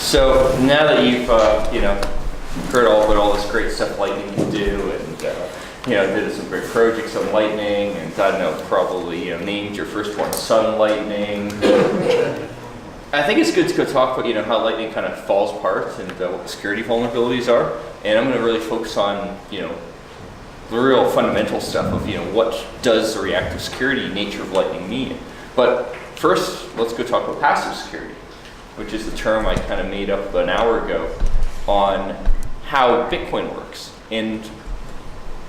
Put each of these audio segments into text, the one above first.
So now that you've heard all about all this great stuff Lightning can do, and did some great projects on Lightning, and I don't know, probably named your first one Sun Lightning. I think it's good to go talk about how Lightning kind of falls apart and what the security vulnerabilities are, and I'm going to really focus on the real fundamental stuff of what does the reactive security nature of Lightning mean. But first, let's go talk about passive security, which is the term I kind of made up about an hour ago on how Bitcoin works. And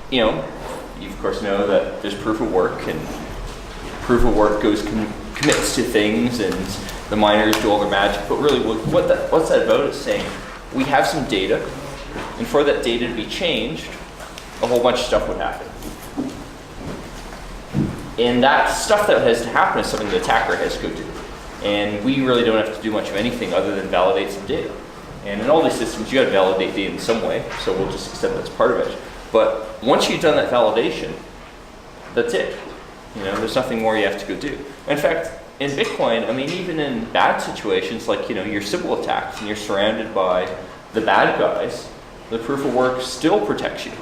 you of course know that there's proof of work, and proof of work commits to things, and the miners do all their magic. But really, what's that about? Is saying we have some data, and for that data to be changed, a whole bunch of stuff would happen. And that stuff that has to happen is something the attacker has to go do. And we really don't have to do much of anything other than validate some data. And in all these systems, you got to validate data in some way, so we'll just accept that's part of it. But once you've done that validation, that's it. There's nothing more you have to go do. In fact, in Bitcoin, even in bad situations like your Sybil attacks, and you're surrounded by the bad guys, the proof of work still protects you.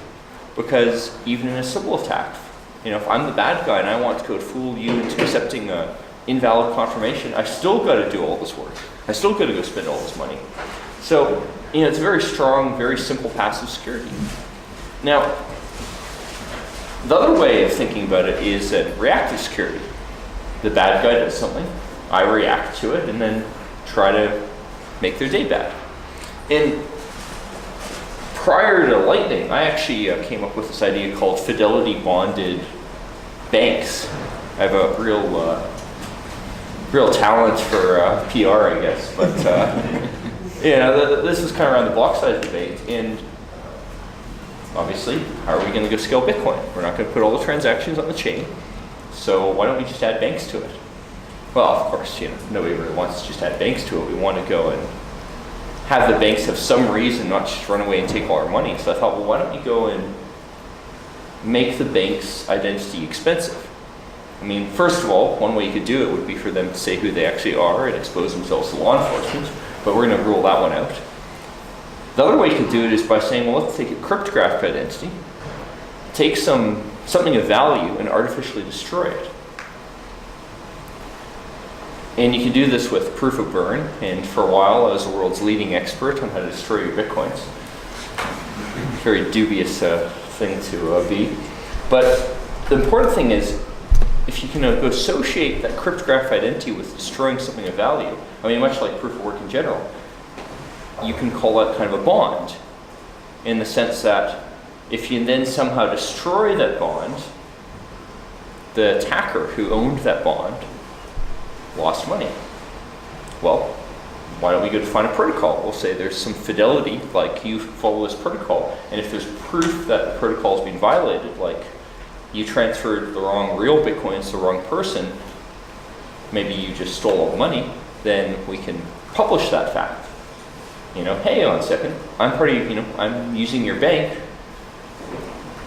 Because even in a Sybil attack, if I'm the bad guy and I want to go fool you into accepting an invalid confirmation, I still got to do all this work. I still got to go spend all this money. So, it's a very strong, very simple passive security. Now, the other way of thinking about it is that reactive security. The bad guy does something, I react to it, and then try to make their day bad. And prior to Lightning, I actually came up with this idea called fidelity bonded banks. I have a real talent for PR, I guess, but this is kind of around the block size debate. And obviously, how are we going to go scale Bitcoin? We're not going to put all the transactions on the chain, so why don't we just add banks to it? Well, of course, nobody really wants to just add banks to it. We want to go and have the banks have some reason not just run away and take all our money. So I thought, well, why don't we go and make the bank's identity expensive? First of all, one way you could do it would be for them to say who they actually are and expose themselves to law enforcement, but we're going to rule that one out. The other way you could do it is by saying, well, let's take a cryptographic identity, take something of value and artificially destroy it. And you can do this with proof of burn, and for a while I was the world's leading expert on how to destroy your Bitcoins. Very dubious thing to be. But the important thing is, if you can associate that cryptographic identity with destroying something of value, much like proof of work in general, you can call that kind of a bond, in the sense that if you then somehow destroy that bond, the attacker who owned that bond lost money. Well, why don't we go define a protocol? We'll say there's some fidelity, like you follow this protocol, and if there's proof that the protocol has been violated, like you transferred the wrong real Bitcoins to the wrong person, maybe you just stole all the money, then we can publish that fact. Hey, hang on a second, I'm using your bank,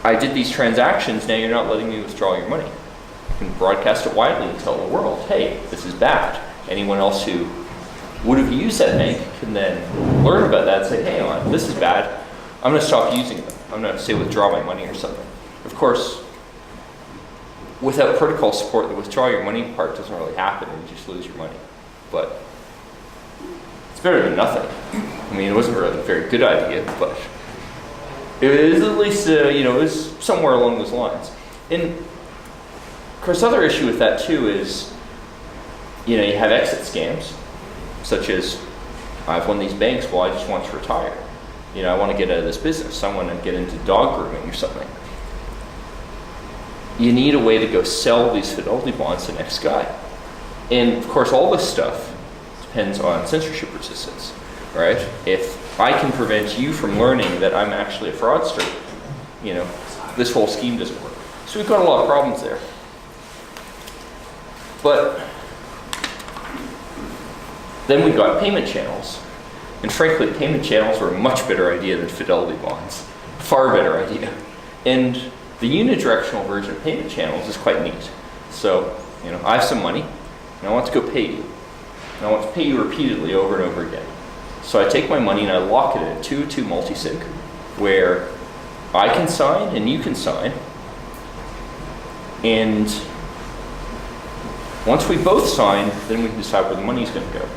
I did these transactions, now you're not letting me withdraw your money. You can broadcast it widely and tell the world, hey, this is bad. Anyone else who would have used that bank can then learn about that and say, hey, hang on, this is bad, I'm going to stop using them. I'm going to say withdraw my money or something. Of course, without protocol support, the withdraw your money part doesn't really happen and you just lose your money. But it's better than nothing. It wasn't really a very good idea, but it is at least, it was somewhere along those lines. And of course, the other issue with that too is, you have exit scams, such as, I've won these banks, well, I just want to retire. I want to get out of this business. I want to get into dog grooming or something. You need a way to go sell these fidelity bonds to the next guy. And of course, all this stuff depends on censorship resistance, right? If I can prevent you from learning that I'm actually a fraudster, this whole scheme doesn't work. So we've got a lot of problems there. But then we got payment channels. And frankly, payment channels were a much better idea than fidelity bonds. Far better idea. And the unidirectional version of payment channels is quite neat. So, I have some money, and I want to go pay you. And I want to pay you repeatedly over and over again. So I take my money and I lock it in a 2-2 multisig, where I can sign and you can sign. And once we both sign, then we can decide where the money's going to go.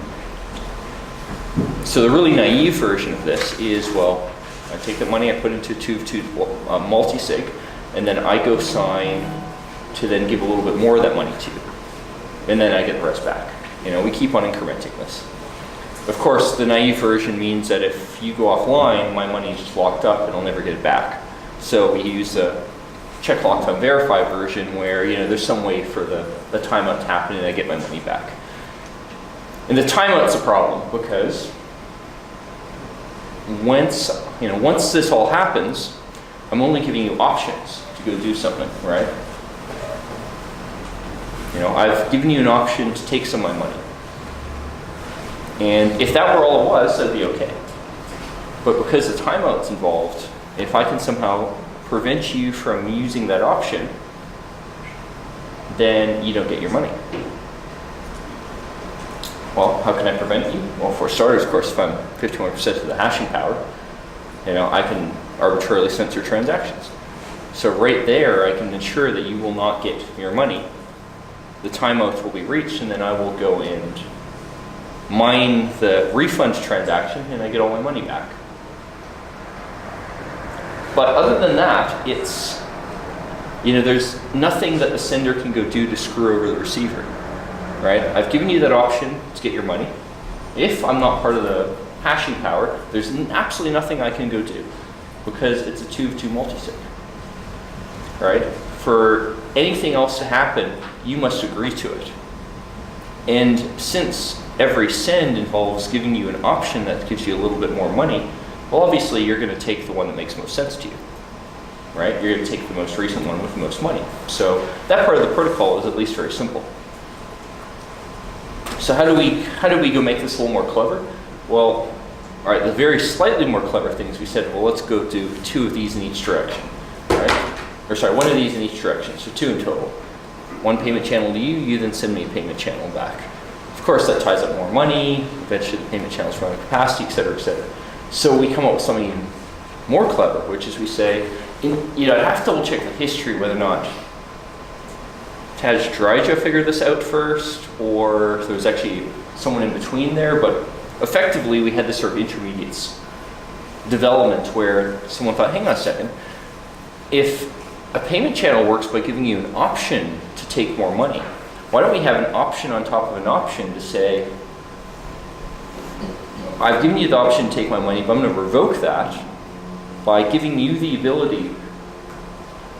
So the really naive version of this is, well, I take the money, I put into a 2-2 multisig, and then I go sign to then give a little bit more of that money to you. And then I get the rest back. We keep on incrementing this. Of course, the naive version means that if you go offline, my money is just locked up and I'll never get it back. So we use the check lock time verify version where there's some way for the timeout to happen and I get my money back. And the timeout's a problem because once this all happens, I'm only giving you options to go do something, right? I've given you an option to take some of my money. And if that were all it was, that'd be okay. But because the timeout's involved, if I can somehow prevent you from using that option, then you don't get your money. Well, how can I prevent you? Well, for starters, of course, if I'm 51% of the hashing power, I can arbitrarily censor transactions. So right there, I can ensure that you will not get your money. The timeout will be reached, and then I will go and mine the refund transaction, and I get all my money back. But other than that, it's, there's nothing that the sender can go do to screw over the receiver, right? I've given you that option to get your money. If I'm not part of the hashing power, there's absolutely nothing I can go do because it's a 2-2 multisig, right? For anything else to happen, you must agree to it. And since every send involves giving you an option that gives you a little bit more money, well, obviously you're going to take the one that makes most sense to you, right? You're going to take the most recent one with the most money. So that part of the protocol is at least very simple. So how do we go make this a little more clever? Well, all right, the very slightly more clever things we said, well, let's go do 2 of these in each direction, right? Or sorry, 1 of these in each direction, so 2 in total. 1 payment channel to you, you then send me a payment channel back. Of course, that ties up more money, eventually the payment channels run out of capacity, et cetera, et cetera. So we come up with something even more clever, which is we say, I have to double check the history whether or not Taj Dryja figured this out first, or if there was actually someone in between there, but effectively we had this sort of intermediates development where someone thought, hang on a second, if a payment channel works by giving you an option to take more money, why don't we have an option on top of an option to say, I've given you the option to take my money, but I'm going to revoke that by giving you the ability,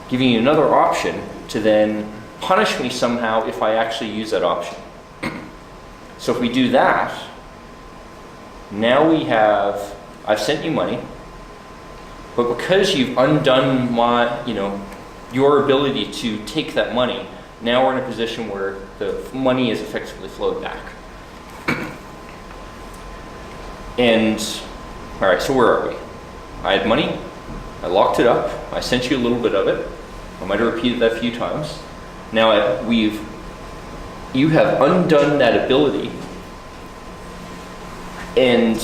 giving you another option to then punish me somehow if I actually use that option. So if we do that, now I've sent you money, but because you've undone your ability to take that money, now we're in a position where the money is effectively flowed back. And, all right, so where are we? I had money, I locked it up, I sent you a little bit of it, I might have repeated that a few times. Now you have undone that ability, and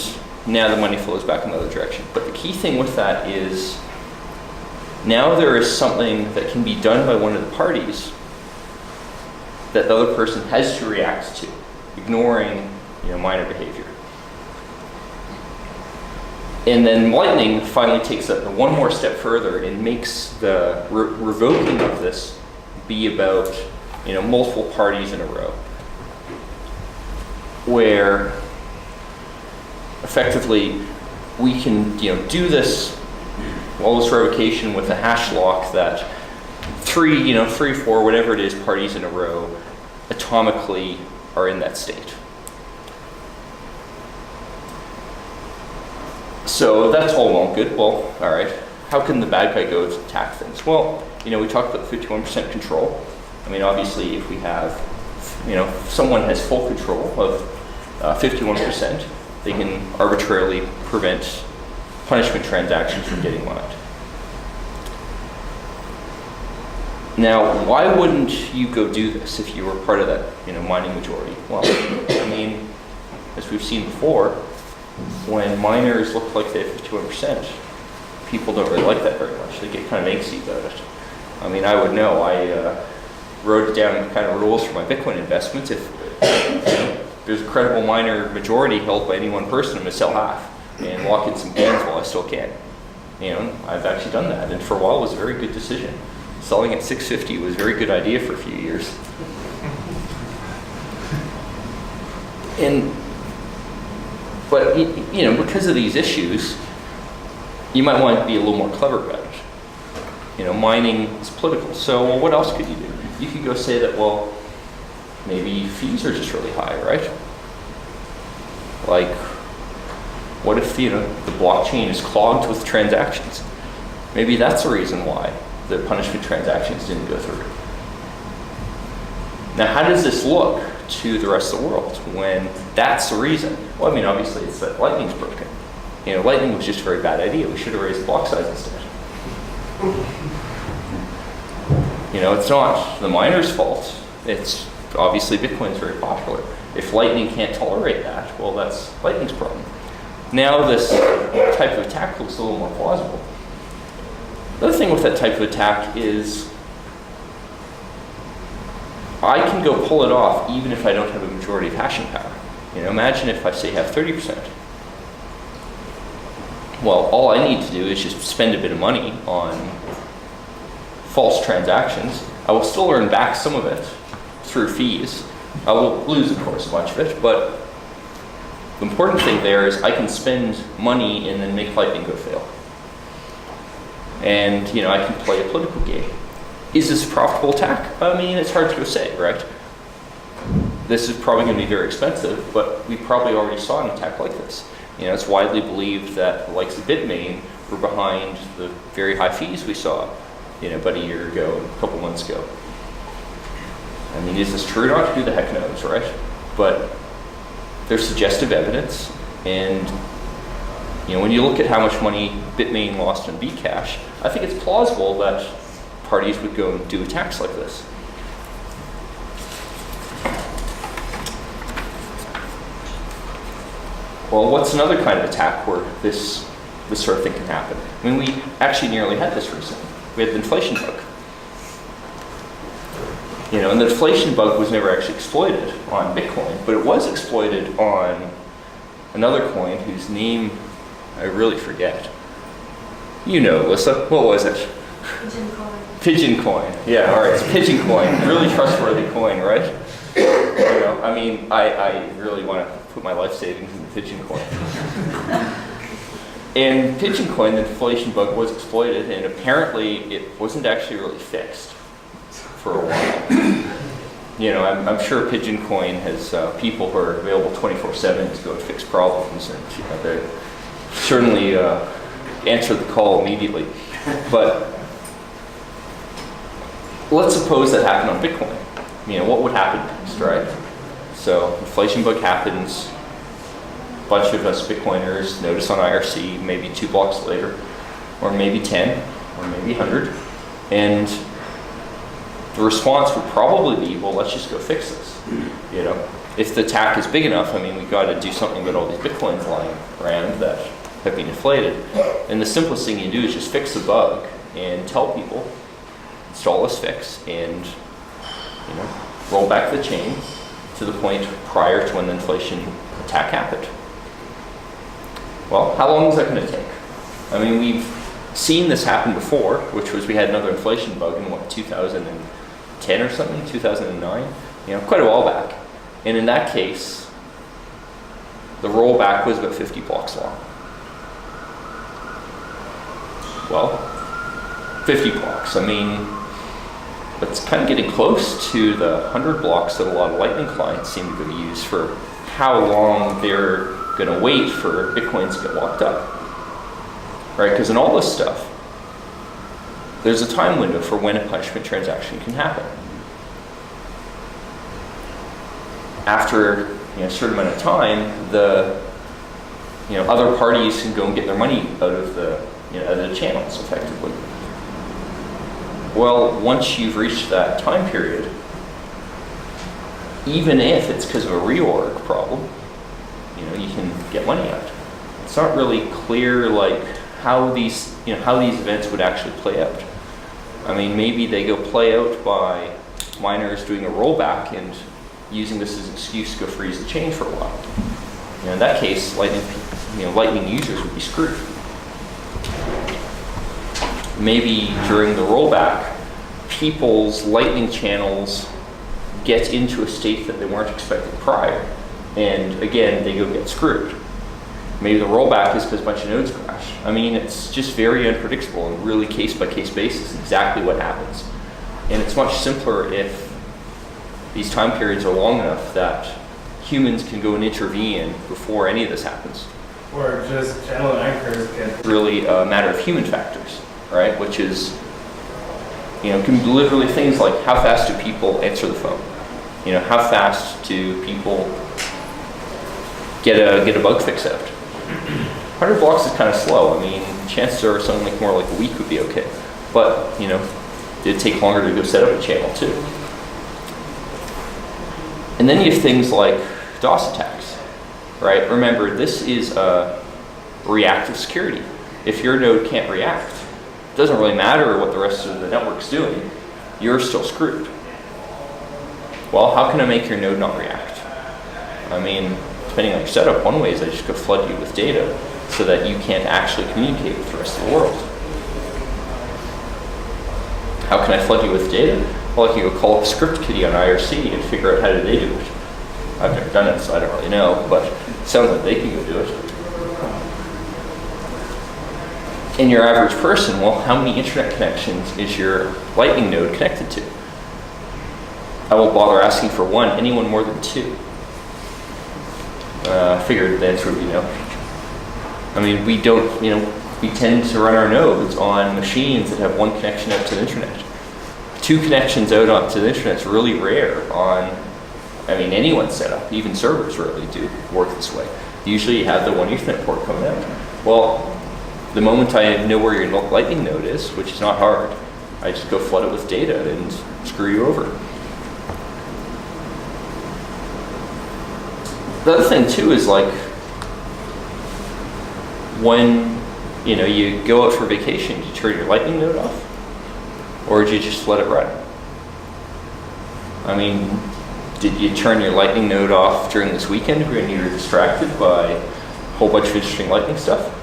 now the money flows back in the other direction. But the key thing with that is, now there is something that can be done by one of the parties that the other person has to react to, ignoring minor behavior. And then Lightning finally takes that one more step further and makes the revoking of this be about multiple parties in a row, where effectively we can do this revocation with a hash lock that 3, 4, whatever it is, parties in a row atomically are in that state. So that's all well and good. Well, all right, how can the bad guy go to attack things? Well, we talked about 51% control. I mean, obviously, if we have, if someone has full control of 51%, they can arbitrarily prevent punishment transactions from getting mined. Now, why wouldn't you go do this if you were part of that, mining majority? Well, I mean, as we've seen before, when miners look like they have 51%, people don't really like that very much. They get kind of angsty about it. I mean, I would know. I wrote down kind of rules for my Bitcoin investments. If there's a credible miner majority held by any one person, I'm going to sell half and lock in some gains while I still can. I've actually done that, and for a while it was a very good decision. Selling at 650 was a very good idea for a few years. But because of these issues, you might want to be a little more clever about it. Mining is political. So, well, what else could you do? You could go say that, well, maybe fees are just really high, right? Like, what if, the blockchain is clogged with transactions? Maybe that's the reason why the punishment transactions didn't go through. Now, how does this look to the rest of the world when that's the reason? Well, I mean, obviously it's that Lightning's broken. Lightning was just a very bad idea. We should have raised the block size instead. It's not the miner's fault. It's obviously Bitcoin's very popular. If Lightning can't tolerate that, well, that's Lightning's problem. Now this type of attack looks a little more plausible. The other thing with that type of attack is I can go pull it off even if I don't have a majority of hashing power. Imagine if I say have 30%. Well, all I need to do is just spend a bit of money on false transactions. I will still earn back some of it through fees. I will lose, of course, much of it, but the important thing there is I can spend money and then make Lightning go fail. And, I can play a political game. Is this a profitable attack? I mean, it's hard to go say, right? This is probably going to be very expensive, but we probably already saw an attack like this. It's widely believed that the likes of Bitmain were behind the very high fees we saw, about a year ago, a couple months ago. I mean, is this true or not? Who the heck knows, right? But there's suggestive evidence, and when you look at how much money Bitmain lost on Bcash, I think it's plausible that parties would go and do attacks like this. Well, what's another kind of attack where this sort of thing can happen? I mean, we actually nearly had this recently. We had the inflation bug. And the inflation bug was never actually exploited on Bitcoin, but it was exploited on another coin whose name I really forget. Alyssa, what was it? Pigeon coin. Pigeon coin. Yeah, all right, it's Pigeon coin. Really trustworthy coin, right? I mean, I really want to put my life savings in the Pigeon coin. And Pigeon coin, the inflation bug was exploited, and apparently it wasn't actually really fixed for a while. I'm sure Pigeon coin has people who are available 24/7 to go and fix problems, and they certainly answer the call immediately. But let's suppose that happened on Bitcoin. What would happen next, right? So inflation bug happens. A bunch of us Bitcoiners notice on IRC maybe 2 blocks later, or maybe 10, or maybe 100, and the response would probably be, well, let's just go fix this. If the attack is big enough, I mean, we got to do something about all these Bitcoins lying around that have been inflated. And the simplest thing you do is just fix the bug and tell people, install this fix, and roll back the chain to the point prior to when the inflation attack happened. Well, how long is that going to take? I mean, we've seen this happen before, which was we had another inflation bug in 2010 or something, 2009, quite a while back. And in that case, the rollback was about 50 blocks long. Well, 50 blocks. I mean, it's kind of getting close to the 100 blocks that a lot of Lightning clients seem to go use for how long they're going to wait for Bitcoins to get locked up. Right? Because in all this stuff, there's a time window for when a punishment transaction can happen. After a certain amount of time, the other parties can go and get their money out of the out of the channels effectively. Well, once you've reached that time period, even if it's because of a reorg problem, you can get money out. it's not really clear like how these events would actually play out. I mean, maybe they go play out by miners doing a rollback and using this as an excuse to go freeze the chain for a while. In that case, Lightning users would be screwed. Maybe during the rollback, people's Lightning channels get into a state that they weren't expecting prior, and again, they go get screwed. Maybe the rollback is because a bunch of nodes crash. I mean, it's just very unpredictable and really case-by-case basis exactly what happens. And it's much simpler if these time periods are long enough that humans can go and intervene before any of this happens. Or just channel anchors get... Really a matter of human factors, right? Which is, can be literally things like how fast do people answer the phone? How fast do people get a bug fix out? 100 blocks is kind of slow. I mean, chances are something like more like a week would be okay. But, it'd take longer to go set up a channel too. And then you have things like DOS attacks, right? Remember, this is reactive security. If your node can't react, it doesn't really matter what the rest of the network's doing, you're still screwed. Well, how can I make your node not react? I mean, depending on your setup, one way is I just go flood you with data so that you can't actually communicate with the rest of the world. How can I flood you with data? Well, I can go call up script kiddie on IRC and figure out how do they do it. I've never done it, so I don't really know, but it sounds like they can go do it. And your average person, well, how many internet connections is your Lightning node connected to? I won't bother asking for one, anyone more than two. I figured the answer would be no. I mean, we don't, we tend to run our nodes on machines that have one connection out to the internet. Two connections out onto the internet is really rare on, anyone's setup. Even servers rarely do work this way. Usually you have the one Ethernet port coming out. Well, the moment I know where your Lightning node is, which is not hard, I just go flood it with data and screw you over. The other thing too is like when you go out for vacation, do you turn your Lightning node off, or did you just let it run? I mean, did you turn your Lightning node off during this weekend when you were distracted by a whole bunch of interesting Lightning stuff?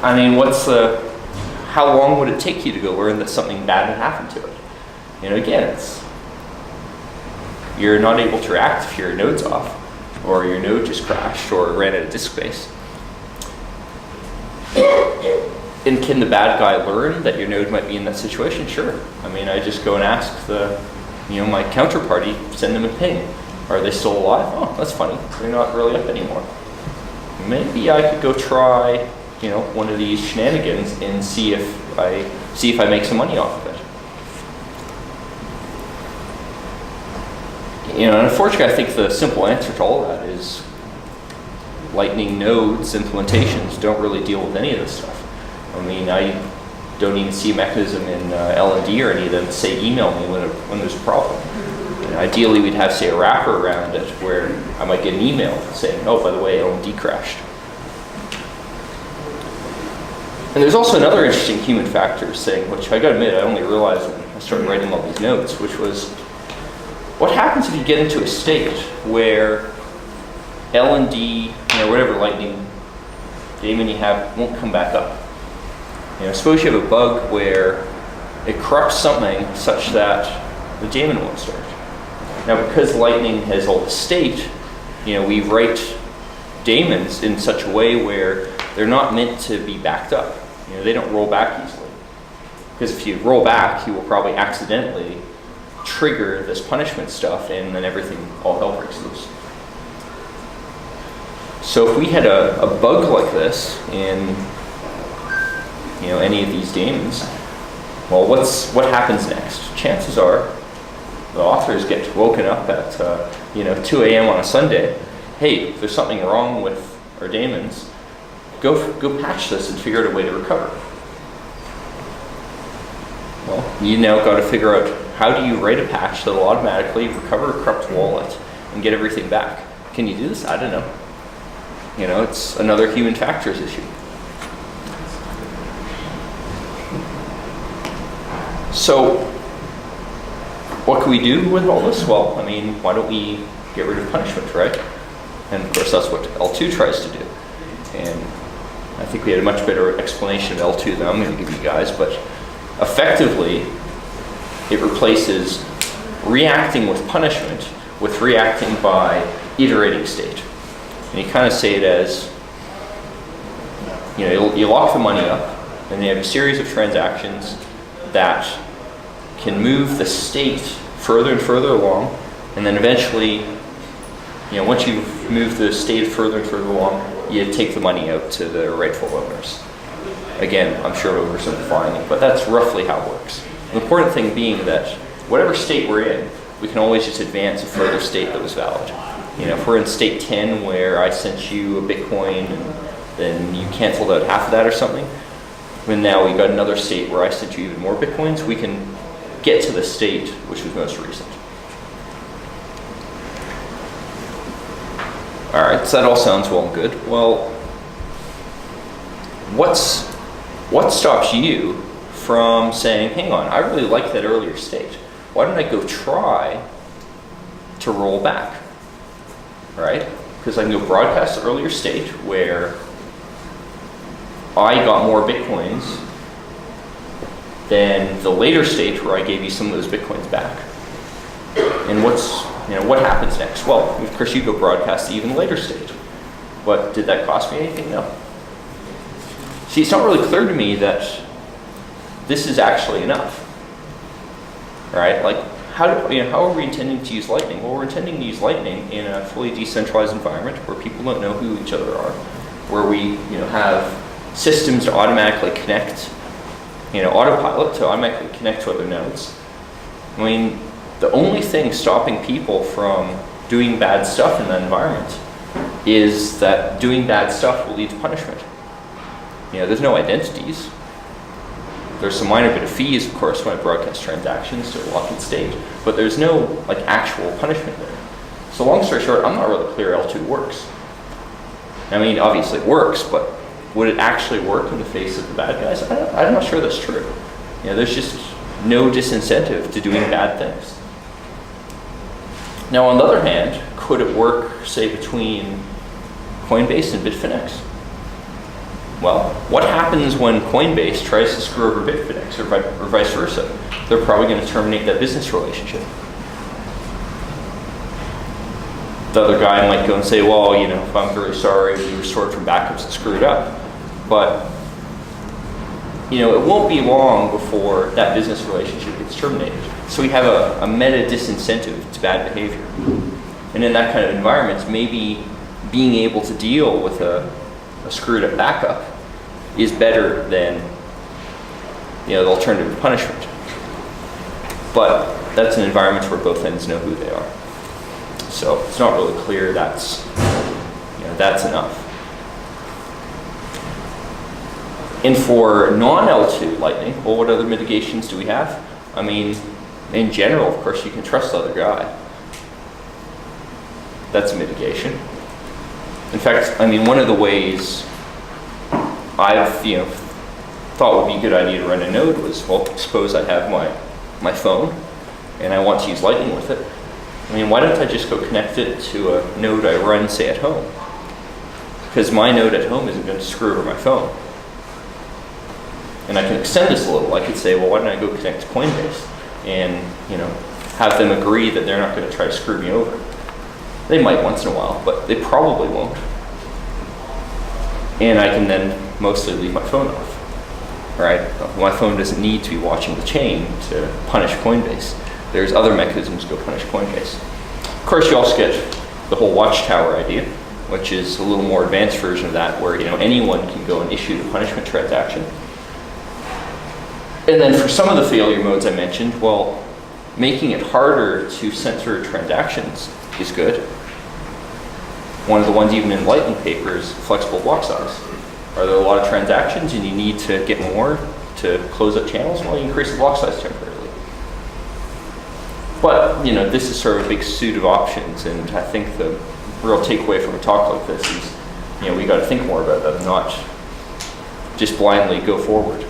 I mean, how long would it take you to go learn that something bad had happened to it? Again, you're not able to react if your node's off, or your node just crashed or ran out of disk space. And can the bad guy learn that your node might be in that situation? Sure. I just go and ask my counterparty, send them a ping. Are they still alive? Oh, that's funny. They're not really up anymore. Maybe I could go try, one of these shenanigans and see if I make some money off of it. And unfortunately, I think the simple answer to all of that is Lightning nodes implementations don't really deal with any of this stuff. I don't even see a mechanism in LND or any of them to say email me when there's a problem. Ideally, we'd have, say, a wrapper around it where I might get an email saying, oh, by the way, LND crashed. And there's also another interesting human factor thing, which I gotta admit, I only realized when I started writing all these notes, which was, what happens if you get into a state where LND, whatever Lightning daemon you have, won't come back up? Suppose you have a bug where it corrupts something such that the daemon won't start. Now, because Lightning has all the state, we write daemons in such a way where they're not meant to be backed up. They don't roll back easily. Because if you roll back, you will probably accidentally trigger this punishment stuff, and then all hell breaks loose. So if we had a bug like this in any of these daemons, well, what happens next? Chances are the authors get woken up at 2 a.m. on a Sunday. Hey, if there's something wrong with our daemons, go patch this and figure out a way to recover. Well, you now got to figure out how do you write a patch that will automatically recover a corrupt wallet and get everything back. Can you do this? I don't know. it's another human factors issue. So what can we do with all this? Well, I mean, why don't we get rid of punishment, right? And of course, that's what L2 tries to do. And I think we had a much better explanation of L2 than I'm going to give you guys, but effectively, it replaces reacting with punishment with reacting by iterating state. And you kind of say it as, you lock the money up, and you have a series of transactions that can move the state further and further along, and then eventually, once you've moved the state further and further along, you take the money out to the rightful owners. Again, I'm sure I'm oversimplifying it, but that's roughly how it works. The important thing being that whatever state we're in, we can always just advance a further state that was valid. If we're in state 10 where I sent you a Bitcoin and then you canceled out half of that or something, and now we got another state where I sent you even more Bitcoins, we can get to the state which was most recent. All right, so that all sounds well and good. Well, what stops you from saying, hang on, I really like that earlier state. Why don't I go try to roll back, right? Because I can go broadcast the earlier state where I got more Bitcoins than the later state where I gave you some of those Bitcoins back. And what happens next? Well, of course, you go broadcast the even later state. But did that cost me anything? No. See, it's not really clear to me that this is actually enough, right? Like, how are we intending to use Lightning? Well, we're intending to use Lightning in a fully decentralized environment where people don't know who each other are, where we have systems to automatically connect, autopilot to automatically connect to other nodes. I mean, the only thing stopping people from doing bad stuff in that environment is that doing bad stuff will lead to punishment. There's no identities. There's some minor bit of fees, of course, when I broadcast transactions to a locked state, but there's no actual punishment there. So long story short, I'm not really clear L2 works. I mean, obviously it works, but would it actually work in the face of the bad guys? I'm not sure that's true. There's just no disincentive to doing bad things. Now, on the other hand, could it work, say, between Coinbase and Bitfinex? Well, what happens when Coinbase tries to screw over Bitfinex or vice versa? They're probably going to terminate that business relationship. The other guy might go and say, well, I'm very sorry, we restored from backups and screwed up. But, it won't be long before that business relationship gets terminated. So we have a meta disincentive to bad behavior. And in that kind of environment, maybe being able to deal with a screwed up backup is better than the alternative to punishment. But that's an environment where both ends know who they are. So it's not really clear that's enough. And for non-L2 Lightning, well, what other mitigations do we have? I mean, in general, of course, you can trust the other guy. That's a mitigation. In fact, one of the ways I've thought would be a good idea to run a node was, well, suppose I have my phone and I want to use Lightning with it. Why don't I just go connect it to a node I run, say, at home? Because my node at home isn't going to screw over my phone. And I can extend this a little. I could say, well, why don't I go connect to Coinbase and have them agree that they're not going to try to screw me over. They might once in a while, but they probably won't. And I can then mostly leave my phone off, right? My phone doesn't need to be watching the chain to punish Coinbase. There's other mechanisms to go punish Coinbase. Of course, you also get the whole watchtower idea, which is a little more advanced version of that, where anyone can go and issue the punishment transaction. And then for some of the failure modes I mentioned, well, making it harder to censor transactions is good. One of the ones even in Lightning paper is flexible block size. Are there a lot of transactions and you need to get more to close up channels? Well, you increase the block size temporarily. But, this is sort of a big suite of options, and I think the real takeaway from a talk like this is we got to think more about that and not just blindly go forward.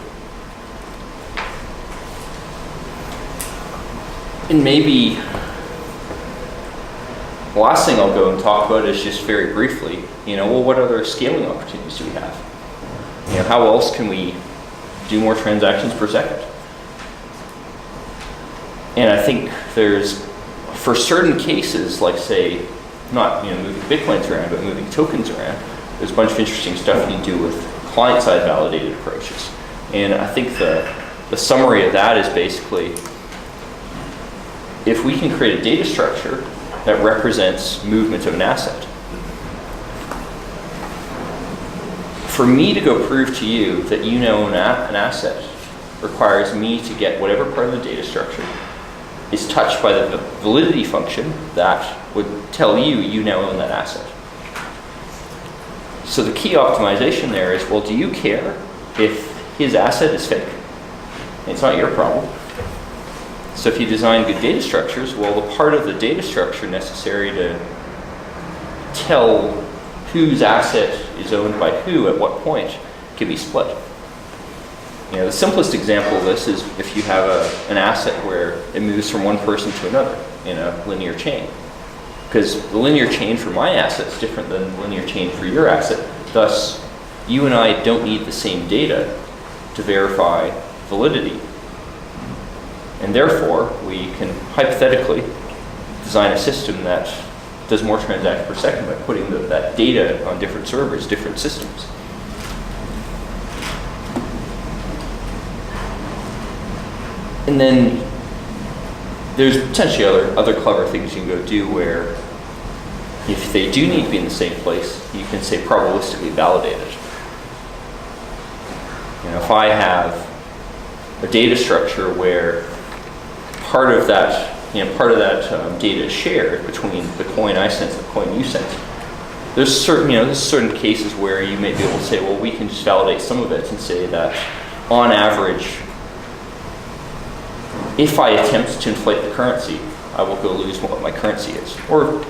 And maybe the last thing I'll go and talk about is just very briefly, well, what other scaling opportunities do we have? How else can we do more transactions per second? And I think there's, for certain cases, like say, not moving Bitcoins around, but moving tokens around, there's a bunch of interesting stuff you can do with client-side validated approaches. And I think the summary of that is basically, if we can create a data structure that represents movement of an asset, for me to go prove to you that you know an asset requires me to get whatever part of the data structure is touched by the validity function that would tell you now own that asset. So the key optimization there is, well, do you care if his asset is fake? It's not your problem. So if you design good data structures, well, the part of the data structure necessary to tell whose asset is owned by who at what point can be split. The simplest example of this is if you have an asset where it moves from one person to another in a linear chain. Because the linear chain for my asset is different than the linear chain for your asset. Thus, you and I don't need the same data to verify validity. And therefore, we can hypothetically design a system that does more transactions per second by putting that data on different servers, different systems. And then there's potentially other clever things you can go do where if they do need to be in the same place, you can say probabilistically validate it. If I have a data structure where part of that data is shared between the coin I sense and the coin you sense, there's certain cases where you may be able to say, well, we can just validate some of it and say that on average, if I attempt to inflate the currency, I will go lose what my currency is, or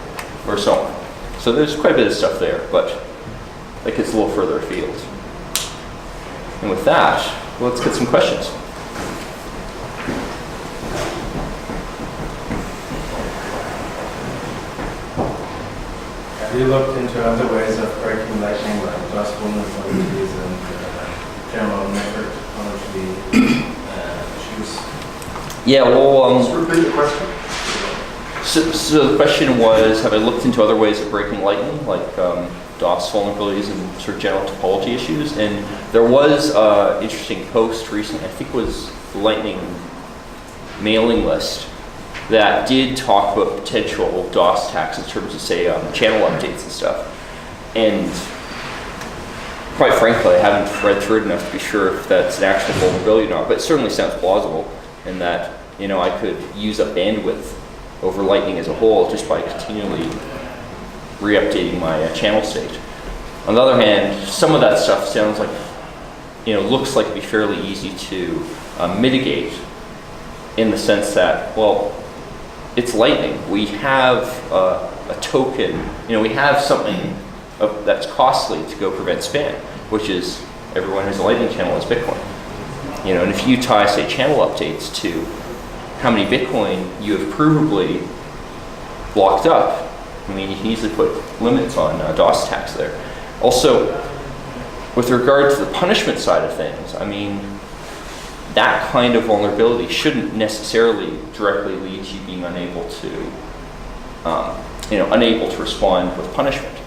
so on. So there's quite a bit of stuff there, but that gets a little further afield. And with that, let's get some questions. Have you looked into other ways of breaking Lightning, like plus vulnerabilities and general methodology issues? Yeah, well, Just repeat the question. So the question was, have I looked into other ways of breaking Lightning, like DOS vulnerabilities and sort of general topology issues? And there was an interesting post recently, I think it was the Lightning mailing list, that did talk about potential DOS attacks in terms of, say, channel updates and stuff. And quite frankly, I haven't read through it enough to be sure if that's an actual vulnerability or not, but it certainly sounds plausible in that, I could use up bandwidth over Lightning as a whole just by continually re-updating my channel state. On the other hand, some of that stuff sounds like, looks like it'd be fairly easy to mitigate in the sense that, well, it's Lightning. We have a token, we have something that's costly to go prevent spam, which is everyone who's a Lightning channel is Bitcoin. And if you tie, say, channel updates to how many Bitcoin you have provably blocked up, you can easily put limits on DOS attacks there. Also, with regard to the punishment side of things, that kind of vulnerability shouldn't necessarily directly lead to you being unable to respond with punishment.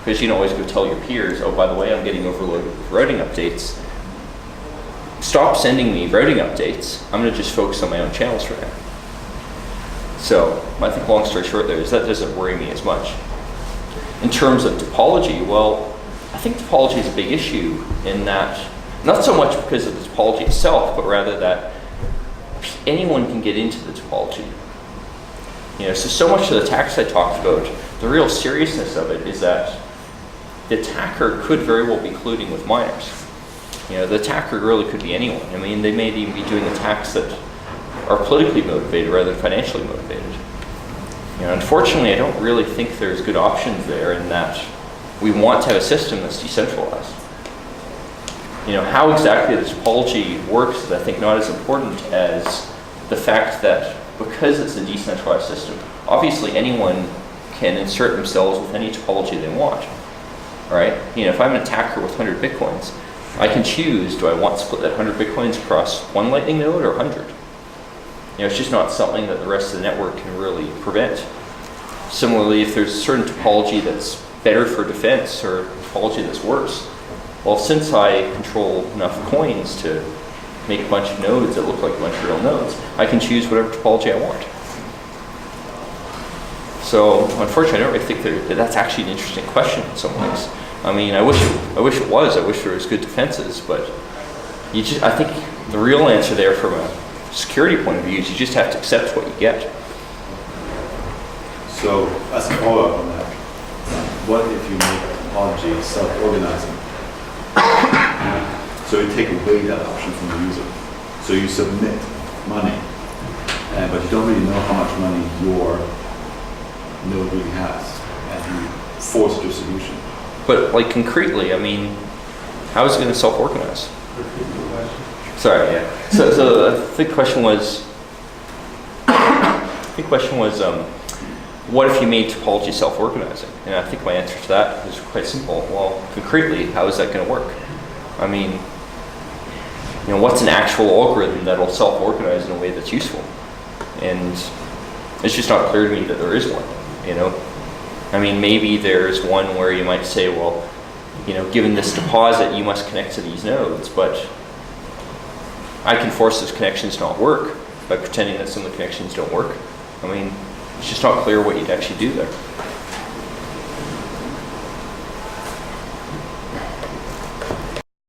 Because you can always go tell your peers, oh, by the way, I'm getting overloaded with routing updates. Stop sending me routing updates. I'm going to just focus on my own channels for now. So I think long story short there is that doesn't worry me as much. In terms of topology, well, I think topology is a big issue in that, not so much because of the topology itself, but rather that anyone can get into the topology. So much of the attacks I talked about, the real seriousness of it is that the attacker could very well be colluding with miners. The attacker really could be anyone. They may even be doing attacks that are politically motivated rather than financially motivated. Unfortunately, I don't really think there's good options there in that we want to have a system that's decentralized. You know, how exactly the topology works is, I think, not as important as the fact that because it's a decentralized system, obviously anyone can insert themselves with any topology they want, right? You know, if I'm an attacker with 100 Bitcoins, I can choose, do I want to split that 100 Bitcoins across one Lightning node or 100? You know, it's just not something that the rest of the network can really prevent. Similarly, if there's a certain topology that's better for defense or topology that's worse, well, since I control enough coins to make a bunch of nodes that look like a bunch of real nodes, I can choose whatever topology I want. So, unfortunately, I don't really think that's actually an interesting question in some ways. I mean, I wish it was. I wish there was good defenses, but I think the real answer there from a security point of view is you just have to accept what you get. So, as a follow-up on that, what if you make a topology self-organizing? So you take away that option from the user. So you submit money, but you don't really know how much money your node really has, and you force distribution. But like concretely, I mean, how is it going to self-organize? Repeat the question. Sorry, yeah. So I think the question was, what if you made topology self-organizing? And I think my answer to that is quite simple. Well, concretely, how is that going to work? I mean, you know, what's an actual algorithm that'll self-organize in a way that's useful? And it's just not clear to me that there is one, you know? I mean, maybe there's one where you might say, well, you know, given this deposit, you must connect to these nodes, but I can force those connections to not work by pretending that some of the connections don't work. I mean, it's just not clear what you'd actually do there.